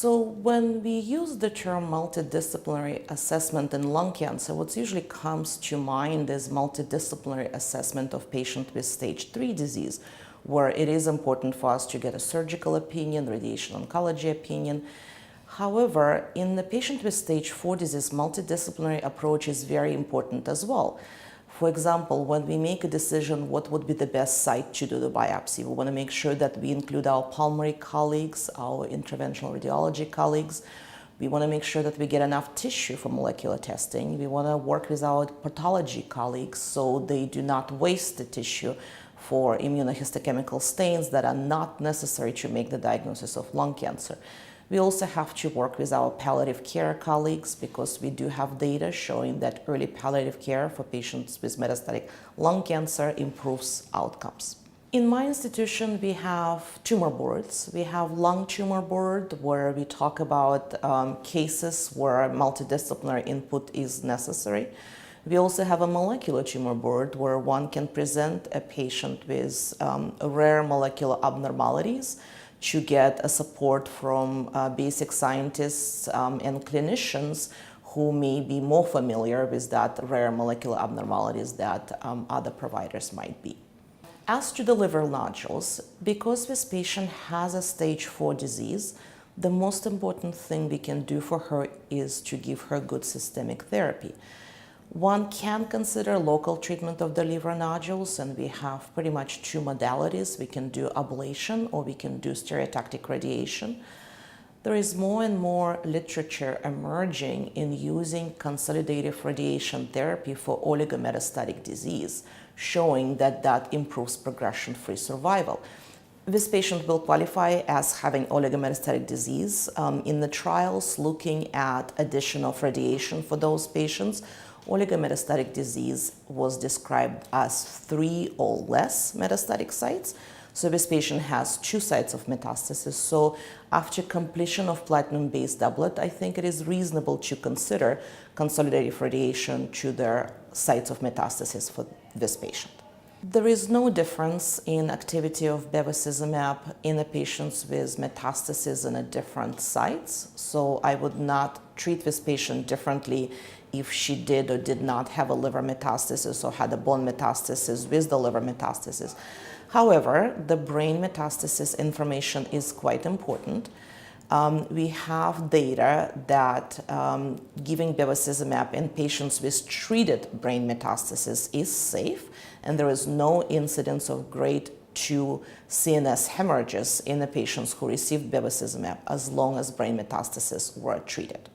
So when we use the term multidisciplinary assessment in lung cancer, what usually comes to mind is multidisciplinary assessment of patient with stage 3 disease, where it is important for us to get a surgical opinion, radiation oncology opinion. However, in the patient with stage 4 disease, multidisciplinary approach is very important as well. For example, when we make a decision what would be the best site to do the biopsy, we want to make sure that we include our pulmonary colleagues, our interventional radiology colleagues. We want to make sure that we get enough tissue for molecular testing. We want to work with our pathology colleagues so they do not waste the tissue for immunohistochemical stains that are not necessary to make the diagnosis of lung cancer. We also have to work with our palliative care colleagues because we do have data showing that early palliative care for patients with metastatic lung cancer improves outcomes. In my institution, we have tumor boards. We have lung tumor board where we talk about cases where multidisciplinary input is necessary. We also have a molecular tumor board where one can present a patient with rare molecular abnormalities to get a support from basic scientists and clinicians who may be more familiar with that rare molecular abnormalities that other providers might be. As to the liver nodules, because this patient has a stage 4 disease, the most important thing we can do for her is to give her good systemic therapy. One can consider local treatment of the liver nodules, and we have pretty much two modalities. We can do ablation or we can do stereotactic radiation. There is more and more literature emerging in using consolidative radiation therapy for oligometastatic disease, showing that that improves progression-free survival. This patient will qualify as having oligometastatic disease. In the trials looking at addition of radiation for those patients, oligometastatic disease was described as 3 or less metastatic sites. So this patient has 2 sites of metastasis. So after completion of platinum-based doublet, I think it is reasonable to consider consolidative radiation to their sites of metastasis for this patient. There is no difference in activity of bevacizumab in the patients with metastasis in a different sites. So I would not treat this patient differently if she did or did not have a liver metastasis or had a bone metastasis with the liver metastasis. However, the brain metastasis information is quite important. We have data that giving bevacizumab in patients with treated brain metastasis is safe, and there is no incidence of grade 2 CNS hemorrhages in the patients who received bevacizumab as long as brain metastases were treated.